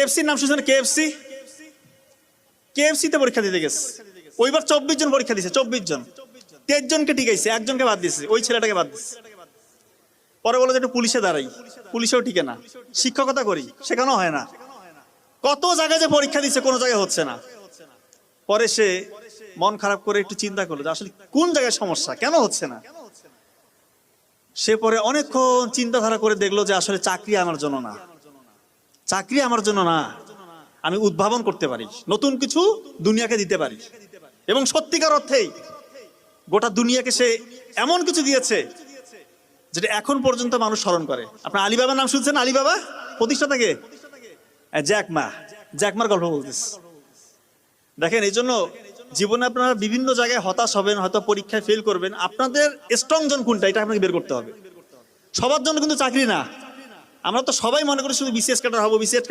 কেএফসির নাম শুনছেন? কেএফসি, কেএফসিতে পরীক্ষা দিতে গেছে, ওইবার 24 জন পরীক্ষা দিছে, 24 জন, 23 জনকে টিকাইছে, একজনকে বাদ দিছে, ওই ছেলেটাকে বাদ দিছে। পরে বলে যে একটু পুলিশে দাঁড়াই, পুলিশেও টিকে না, শিক্ষকতা করি, সেখানেও হয় না। কত জায়গায় যে পরীক্ষা দিচ্ছে, কোনো জায়গায় হচ্ছে না। পরে সে মন খারাপ করে একটু চিন্তা করলো যে আসলে কোন জায়গায় সমস্যা, কেন হচ্ছে না। সে পরে অনেকক্ষণ চিন্তাধারা করে দেখলো যে আসলে চাকরি আমার জন্য না, চাকরি আমার জন্য না, আমি উদ্ভাবন করতে পারি, নতুন কিছু দুনিয়াকে দিতে পারি। এবং সত্যিকার অর্থেই গোটা দুনিয়াকে সে এমন কিছু দিয়েছে যেটা এখন পর্যন্ত মানুষ স্মরণ করে। আপনার আলিবাবার নাম শুনছেন? আলিবাবা প্রতিষ্ঠাতাকে জ্যাক মা, জ্যাক মার গল্প বলতেছে। দেখেন, এই জন্য জীবনে আপনারা বিভিন্ন জায়গায় হতাশ হবেন, হয়তো পরীক্ষায় ফেল করবেন, আপনাদের স্ট্রং জোন কোনটা এটা আপনাকে বের করতে হবে। সবার জন্য কিন্তু চাকরি না। আমরা তো সবাই মনে করি শুধু বিসিএস ক্যাডার হবো, বিসিএস